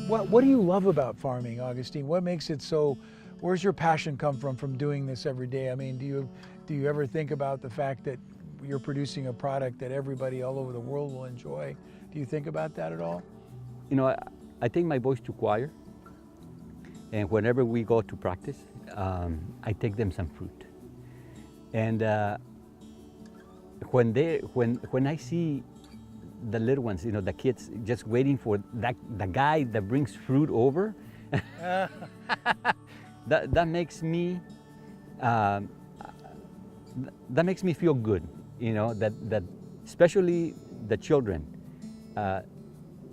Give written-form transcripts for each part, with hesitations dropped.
What do you love about farming, Augustine? What makes it so, where's your passion come from doing this every day? I mean, do you ever think about the fact that you're producing a product that everybody all over the world will enjoy? Do you think about that at all? You know, I take my boys to choir, and whenever we go to practice, I take them some fruit. And when I see the little ones, you know, the kids just waiting for the guy that brings fruit over, that makes me feel good. You know, that especially the children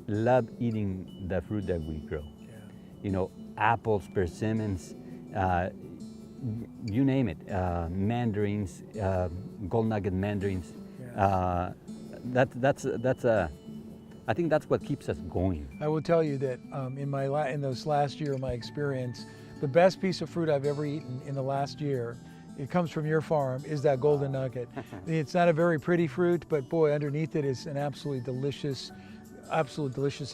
love eating the fruit that we grow. Yeah. You know, apples, persimmons, you name it, mandarins, gold nugget mandarins. Yeah. I think that's what keeps us going. I will tell you that in this last year of my experience, the best piece of fruit I've ever eaten in the last year, it comes from your farm, is that golden nugget. It's not a very pretty fruit, but boy, underneath it is an absolutely delicious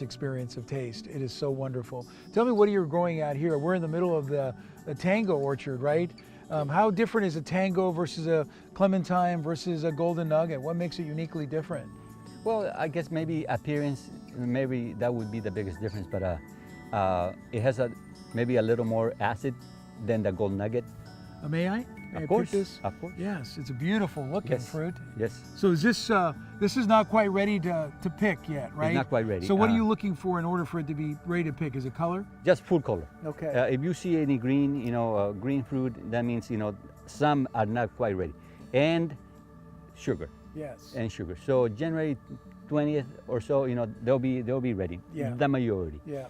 experience of taste. It is so wonderful. Tell me, what are you growing out here? We're in the middle of the tango orchard, right? How different is a tango versus a clementine versus a golden nugget? What makes it uniquely different? Well, I guess maybe appearance, maybe that would be the biggest difference, but it has maybe a little more acid than the gold nugget. May I? Of course. Pick this? Of course. Yes, it's a beautiful looking fruit. Yes. So is this is not quite ready to pick yet, right? It's not quite ready. So what are you looking for in order for it to be ready to pick? Is it color? Just full color. Okay. If you see any green, you know, green fruit, that means, you know, some are not quite ready. And sugar. Yes. And sugar. So January 20th or so, you know, they'll be ready. Yeah. The majority. Yeah.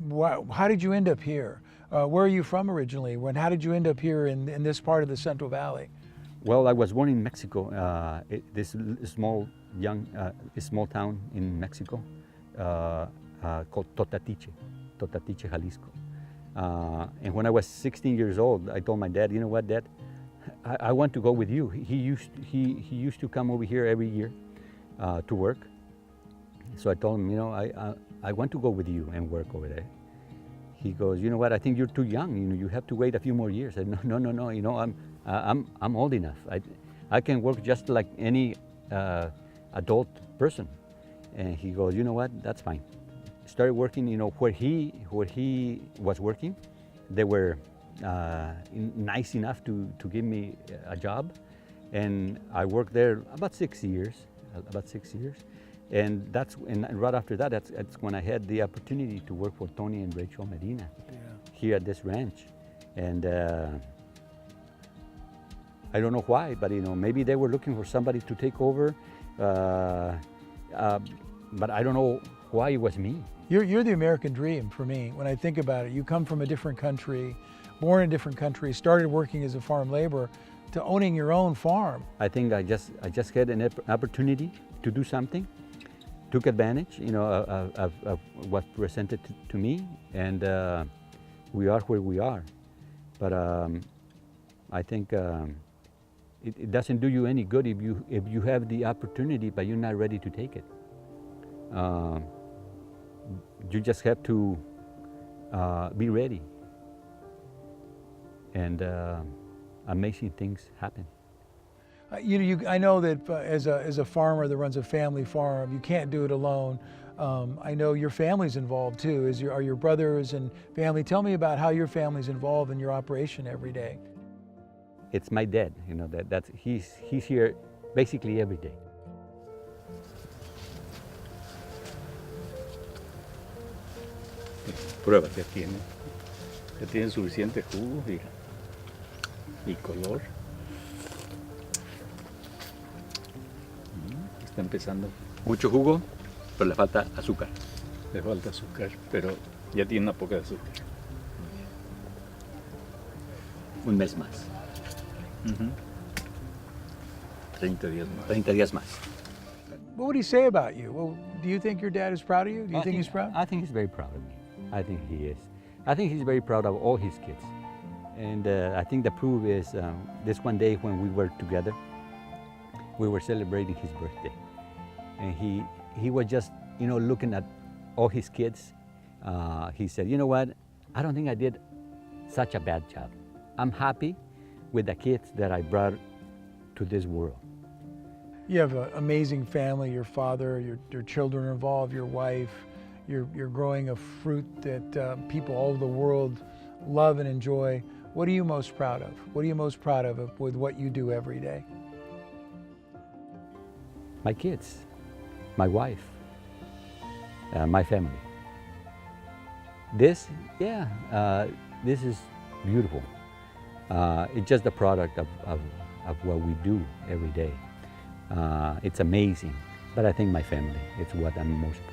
Wow. How did you end up here? Where are you from originally? How did you end up here in this part of the Central Valley? Well, I was born in Mexico. This small town in Mexico called Totatiche, Jalisco. And when I was 16 years old, I told my dad, you know what, Dad, I want to go with you. He used to come over here every year to work. So I told him, you know, I want to go with you and work over there. He goes, you know what? I think you're too young. You know, you have to wait a few more years. I said, no. You know, I'm old enough. I can work just like any adult person. And he goes, you know what? That's fine. Started working. You know, where he was working, they were nice enough to give me a job, and I worked there about 6 years. And right after that, that's when I had the opportunity to work for Tony and Rachel Medina here at this ranch. And I don't know why, but you know, maybe they were looking for somebody to take over. But I don't know why it was me. You're the American dream for me. When I think about it, you come from a different country, born in a different country, started working as a farm laborer, to owning your own farm. I think I just had an opportunity to do something. Took advantage, you know, of what presented to me, and we are where we are. But I think it doesn't do you any good if you have the opportunity, but you're not ready to take it. You just have to be ready, and amazing things happen. I know that as a farmer that runs a family farm, you can't do it alone. I know your family's involved too. Are your brothers and family? Tell me about how your family's involved in your operation every day. It's my dad. You know, he's here basically every day. Prueba, ya tiene suficiente jugo y color. Está empezando. Mucho jugo, pero le falta azúcar. Le falta azúcar, pero ya tiene una poca de azúcar. Un mes más. 30 días más. 30 días más. What would he say about you? Well, do you think your dad is proud of you? Do you think he's proud? I think he's very proud of me. I think he is. I think he's very proud of all his kids. And I think the proof is this one day when we were together, we were celebrating his birthday. And he was just, you know, looking at all his kids, he said, you know what, I don't think I did such a bad job. I'm happy with the kids that I brought to this world. You have an amazing family, your father, your children are involved, your wife. You're growing a fruit that people all over the world love and enjoy. What are you most proud of? What are you most proud of with what you do every day? My kids, my wife, my family. This, this is beautiful. It's just a product of what we do every day. It's amazing, but I think my family is what I'm most proud of.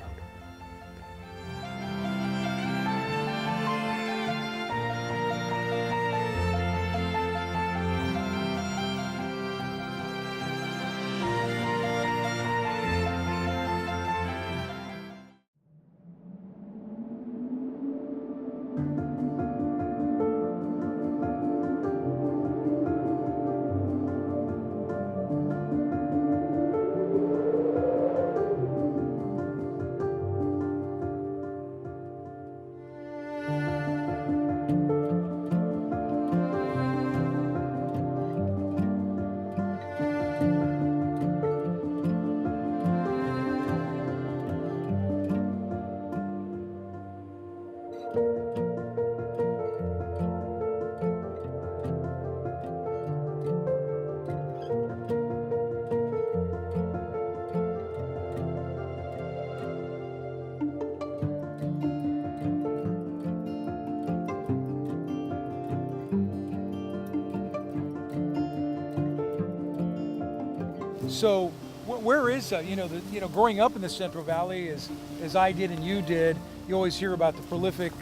So where is, growing up in the Central Valley as I did and you did, you always hear about the prolific,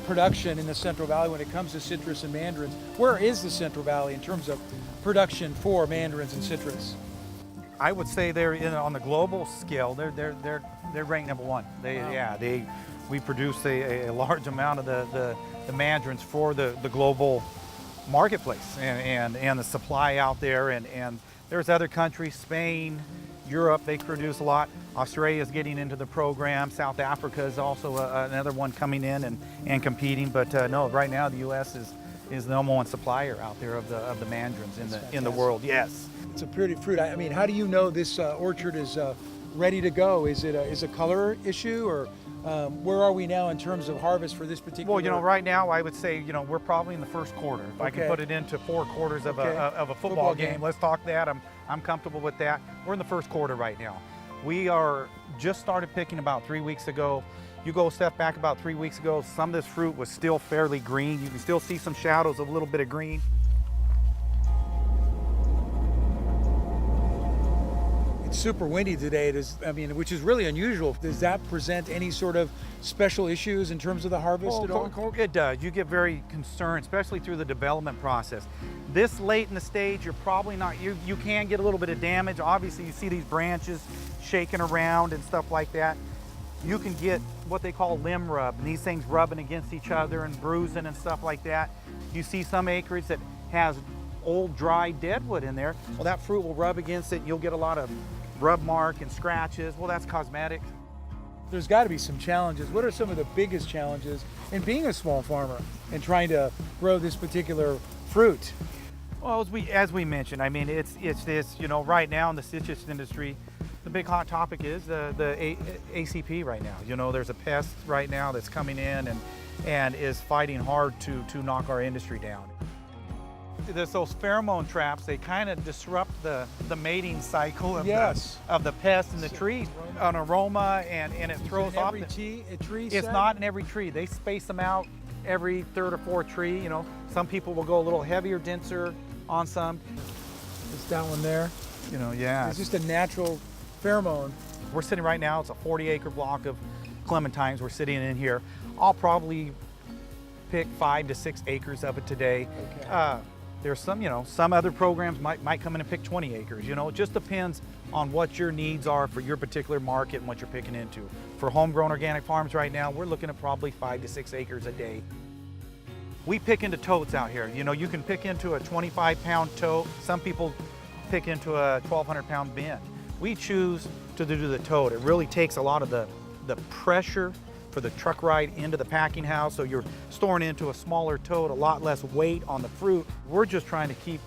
production in the Central Valley when it comes to citrus and mandarins. Where is the Central Valley in terms of production for mandarins and citrus? I would say they're on the global scale. They're ranked number one. We produce a large amount of the mandarins for the global marketplace and the supply out there. And there's other countries, Spain, Europe, they produce a lot. Australia is getting into the program. South Africa is also another one coming in and competing. But no, right now the U.S. is the number one supplier out there of the mandarins in the world. Yes. It's a pretty fruit. I mean, how do you know this orchard is ready to go? Is it a color issue, or where are we now in terms of harvest for this particular? Well, right now I would say, we're probably in the first quarter. If I can put it into 4 quarters of a football game, let's talk that. I'm comfortable with that. We're in the first quarter right now. We are just started picking about 3 weeks ago. You go a step back about 3 weeks ago, some of this fruit was still fairly green. You can still see some shadows of a little bit of green. It's super windy today. Which is really unusual. Does that present any sort of special issues in terms of the harvest at all? It does. You get very concerned, especially through the development process. This late in the stage, you're probably not, you can get a little bit of damage. Obviously, you see these branches shaking around and stuff like that. You can get what they call limb rub, and these things rubbing against each other and bruising and stuff like that. You see some acreage that has old, dry, deadwood in there. Well, that fruit will rub against it. You'll get a lot of rub mark and scratches. Well, that's cosmetic. There's got to be some challenges. What are some of the biggest challenges in being a small farmer and trying to grow this particular fruit? Well, as we mentioned, I mean, it's this, right now in the citrus industry, the big hot topic is the ACP right now. There's a pest right now that's coming in and is fighting hard to knock our industry down. There's those pheromone traps, they kind of disrupt the mating cycle of the pest in the trees, an aroma, and it throws off. It's not in every tree. They space them out every 3rd or 4th tree. Some people will go a little heavier, denser on some. It's that one there. It's just a natural pheromone. We're sitting right now, it's a 40-acre block of clementines we're sitting in here. I'll probably pick 5 to 6 acres of it today. Okay. There's some other programs might come in and pick 20 acres. It just depends on what your needs are for your particular market and what you're picking into. For homegrown organic farms right now, we're looking at probably 5 to 6 acres a day. We pick into totes out here. You can pick into a 25-pound tote. Some people pick into a 1,200-pound bin. We choose to do the tote. It really takes a lot of the the pressure for the truck ride into the packing house, so you're storing into a smaller tote, a lot less weight on the fruit. We're just trying to keep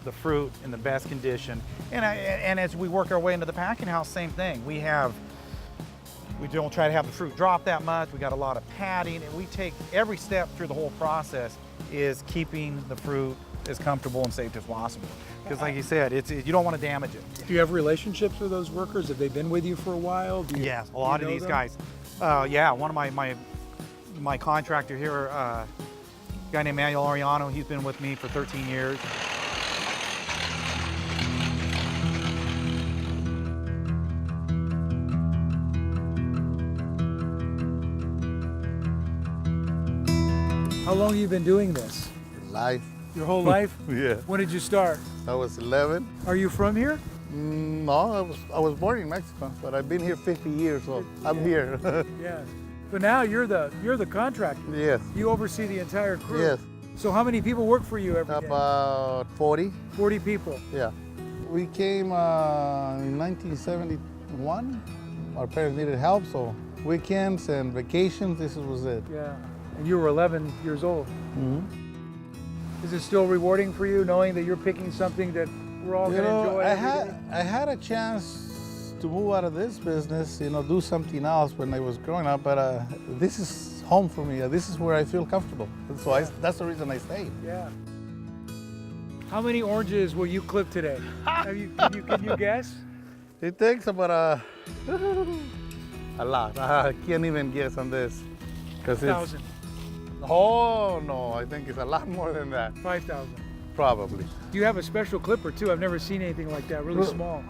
the fruit in the best condition. And as we work our way into the packing house, same thing. We don't try to have the fruit drop that much. We got a lot of padding, and we take every step through the whole process is keeping the fruit as comfortable and safe as possible. Because like you said, you don't want to damage it. Do you have relationships with those workers? Have they been with you for a while? Yes, a lot of these guys. Yeah, one of my contractor here, a guy named Manuel Ariano, he's been with me for 13 years. How long have you been doing this? Life. Your whole life? Yeah. When did you start? I was 11. Are you from here? No, I was born in Mexico, but I've been here 50 years, so I'm here. Yeah. But now you're the contractor. Yes. You oversee the entire crew. Yes. So how many people work for you every day? About 40. 40 people. Yeah. We came in 1971. Our parents needed help, so weekends and vacations, this was it. Yeah. And you were 11 years old. Mm-hmm. Is it still rewarding for you knowing that you're picking something that we're all going to enjoy? I had a chance to move out of this business, do something else when I was growing up, but this is home for me. This is where I feel comfortable. So that's the reason I stayed. Yeah. How many oranges will you clip today? Can you guess? It takes about a lot. I can't even guess on this. 1,000. Oh, no, I think it's a lot more than that. 5,000. Probably. You have a special clipper too. I've never seen anything like that, really small.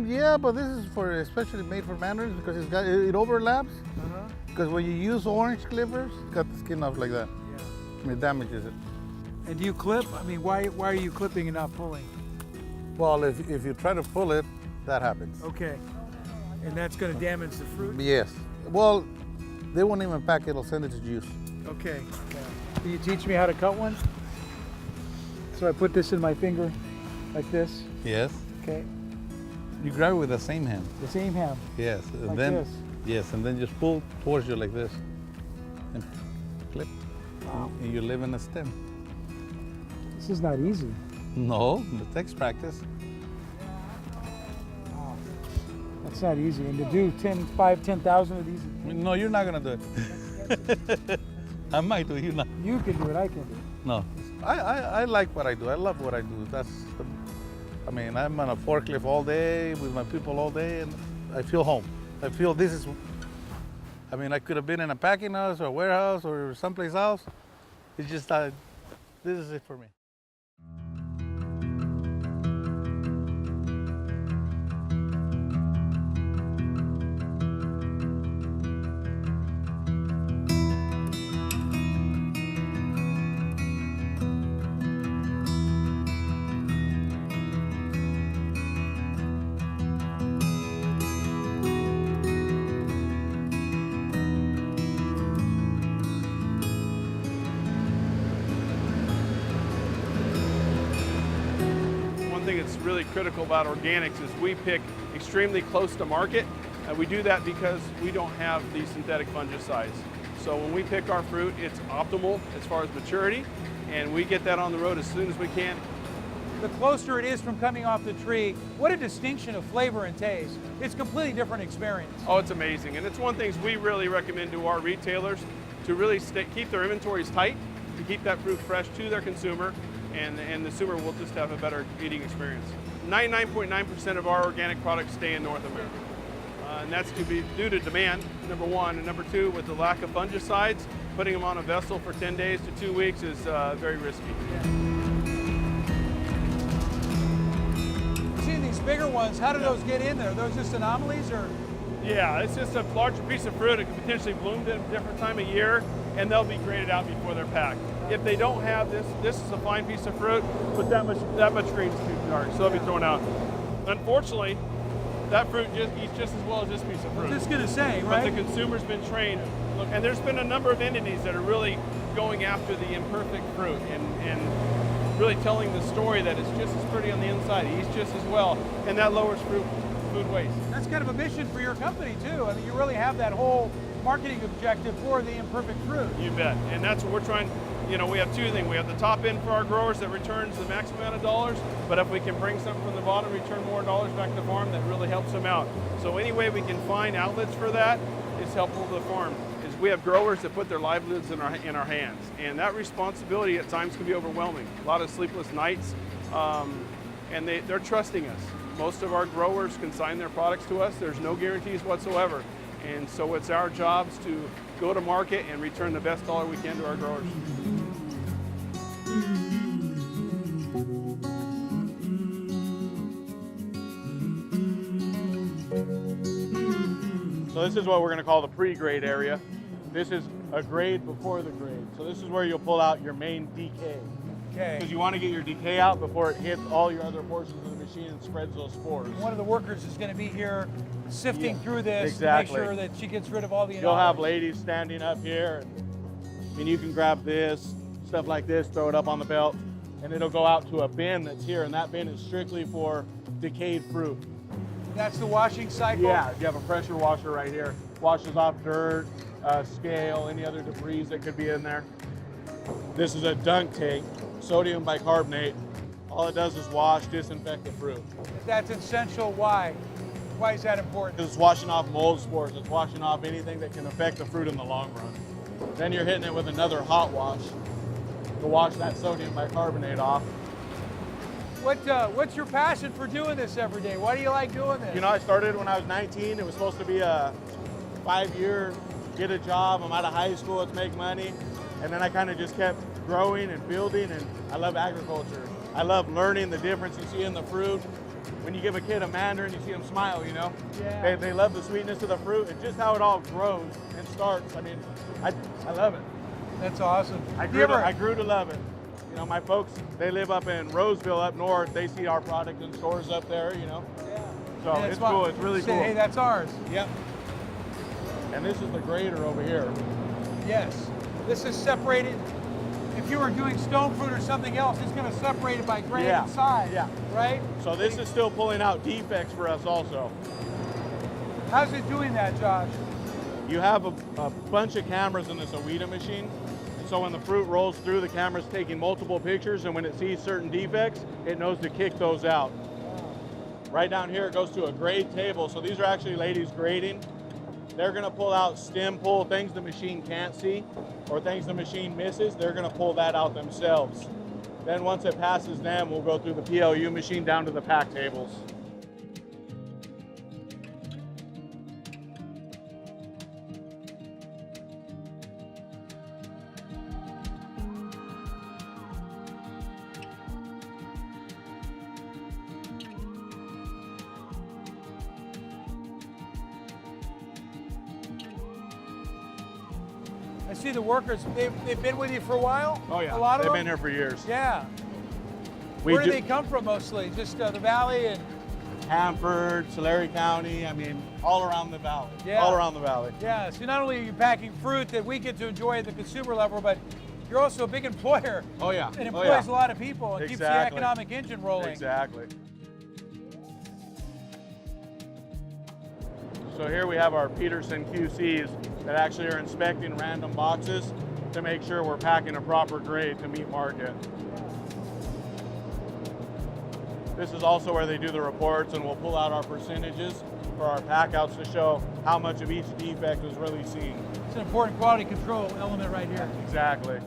Yeah, but this is especially made for Mandarins because it overlaps. Because when you use orange clippers, cut the skin off like that. Yeah. It damages it. And do you clip? I mean, why are you clipping and not pulling? Well, if you try to pull it, that happens. Okay. And that's going to damage the fruit? Yes. Well, they won't even pack it, they'll send it to juice. Okay. Yeah. Can you teach me how to cut one? So I put this in my finger like this. Yes. Okay. You grab it with the same hand. The same hand. Yes. And Like then this. yes, and then just pull towards you like this. And clip. Wow. And you live in a stem. This is not easy. No, it takes practice. Wow. That's not easy. And to do 10,000 of these. No, you're not gonna do it. I might do, you not. You can do it, I can do it. No. I like what I do. I love what I do. I'm on a forklift all day with my people all day, and I feel home. I feel I could have been in a packing house or a warehouse or someplace else. It's just this is it for me. That's really critical about organics is we pick extremely close to market. We do that because we don't have these synthetic fungicides. So when we pick our fruit, it's optimal as far as maturity, and we get that on the road as soon as we can. The closer it is from coming off the tree, what a distinction of flavor and taste. It's a completely different experience. Oh, it's amazing. And it's one of the things we really recommend to our retailers to really keep their inventories tight, to keep that fruit fresh to their consumer, and the consumer will just have a better eating experience. 99.9% of our organic products stay in North America. And that's due to demand, number one. And number two, with the lack of fungicides, putting them on a vessel for 10 days to 2 weeks is very risky. Seeing these bigger ones, how do those get in there? Are those just anomalies or? Yeah, it's just a larger piece of fruit. It could potentially bloom at a different time of year, and they'll be graded out before they're packed. If they don't have this is a fine piece of fruit, but that much green is too dark, so they'll be thrown out. Unfortunately, that fruit eats just as well as this piece of fruit. I was just gonna say, right? But the consumer's been trained. Look, and there's been a number of entities that are really going after the imperfect fruit and really telling the story that it's just as pretty on the inside, it eats just as well, and that lowers food food waste. That's kind of a mission for your company too. I mean, you really have that whole marketing objective for the imperfect fruit. You bet. And that's what we're trying. We have two things. We have the top end for our growers that returns the maximum amount of dollars, but if we can bring something from the bottom, return more dollars back to the farm, that really helps them out. So any way we can find outlets for that is helpful to the farm. Is we have growers that put their livelihoods in our hands, and that responsibility at times can be overwhelming. A lot of sleepless nights, and they're trusting us. Most of our growers consign their products to us. There's no guarantees whatsoever. And so it's our jobs to go to market and return the best dollar we can to our growers. So this is what we're going to call the pre-grade area. This is a grade before the grade. So this is where you'll pull out your main decay. Okay. Because you want to get your decay out before it hits all your other portions of the machine and spreads those spores. One of the workers is going to be here sifting through this exactly. to make sure that she gets rid of all the You'll have anomalies. ladies standing up here, and you can grab this, stuff like this, throw it up on the belt, and it'll go out to a bin that's here, and that bin is strictly for decayed fruit. That's the washing cycle? Yeah, you have a pressure washer right here. Washes off dirt, scale, any other debris that could be in there. This is a dunk tank, sodium bicarbonate. All it does is wash, disinfect the fruit. That's essential. Why? Why is that important? Because it's washing off mold spores, it's washing off anything that can affect the fruit in the long run. Then you're hitting it with another hot wash to wash that sodium bicarbonate off. What's your passion for doing this every day? Why do you like doing this? I started when I was 19. It was supposed to be a 5-year, get a job, I'm out of high school, let's make money. And then I kind of just kept growing and building, and I love agriculture. I love learning the difference you see in the fruit. When you give a kid a mandarin, you see them smile, Yeah. They love the sweetness of the fruit and just how it all grows and starts. I mean, I love it. That's awesome. I grew to love it. My folks, they live up in Roseville up north. They see our product in stores up there, Yeah. So Yeah, it's cool. It's really Say, cool. hey, that's ours. Yep. And this is the grader over here. Yes. This is separated. If you were doing stone fruit or something else, it's going to separate it by grade and size. Yeah. Right? So this is still pulling out defects for us also. How's it doing that, Josh? You have a bunch of cameras in this Awida machine. So when the fruit rolls through, the camera's taking multiple pictures, and when it sees certain defects, it knows to kick those out. Right down here, it goes to a grade table. So these are actually ladies grading. They're gonna pull out stem pull, things the machine can't see, or things the machine misses, they're gonna pull that out themselves. Then once it passes them, we'll go through the PLU machine down to the pack tables. I see the workers, they've been with you for a while? Oh yeah, A lot of they've them? been here for years. Yeah. Where do they come from mostly? Just the valley and... Hanford, Tulare County, I mean, all around the valley. Yeah. All around the valley. Yeah, so not only are you packing fruit that we get to enjoy at the consumer level, but you're also a big employer. Oh yeah. It employs a lot of people and keeps the Exactly. economic engine rolling. Exactly. So here we have our Peterson QCs that actually are inspecting random boxes to make sure we're packing a proper grade to meet market. This is also where they do the reports, and we'll pull out our percentages for our pack outs to show how much of each defect was really seen. It's an important quality control element right here. Exactly.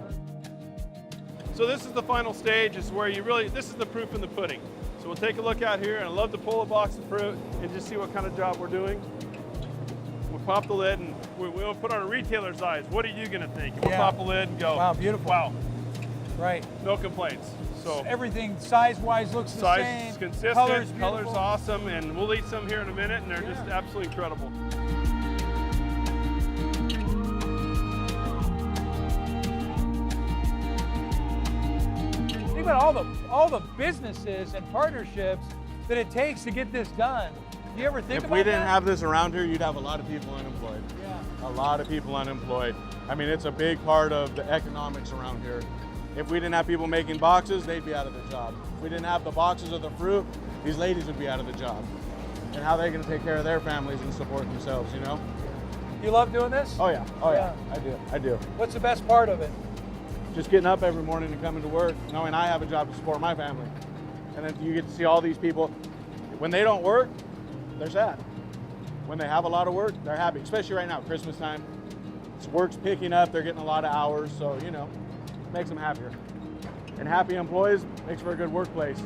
So this is the final stage, is where this is the proof in the pudding. So we'll take a look out here, and I'd love to pull a box of fruit and just see what kind of job we're doing. We'll pop the lid, and we'll put on a retailer's eyes. What are you gonna think? And we'll pop the lid and go, Wow, beautiful. Wow, Right. no complaints. So Everything size-wise looks the size same. is consistent, Color's color's beautiful. awesome, and we'll eat some here in a minute, and they're just absolutely incredible. Think about all the businesses and partnerships that it takes to get this done. Do you ever think If about we didn't that? have this around here, you'd have a lot of people unemployed. Yeah. A lot of people unemployed. I mean, it's a big part of the economics around here. If we didn't have people making boxes, they'd be out of the job. If we didn't have the boxes of the fruit, these ladies would be out of the job. and how they're going to take care of their families and support themselves, you know? You love doing this? Oh yeah, I do. What's the best part of it? Just getting up every morning and coming to work, knowing I have a job to support my family. And then you get to see all these people. When they don't work, they're sad. When they have a lot of work, they're happy, especially right now, Christmas time. Work's picking up, they're getting a lot of hours, so, you know, makes them happier. And happy employees makes for a good workplace.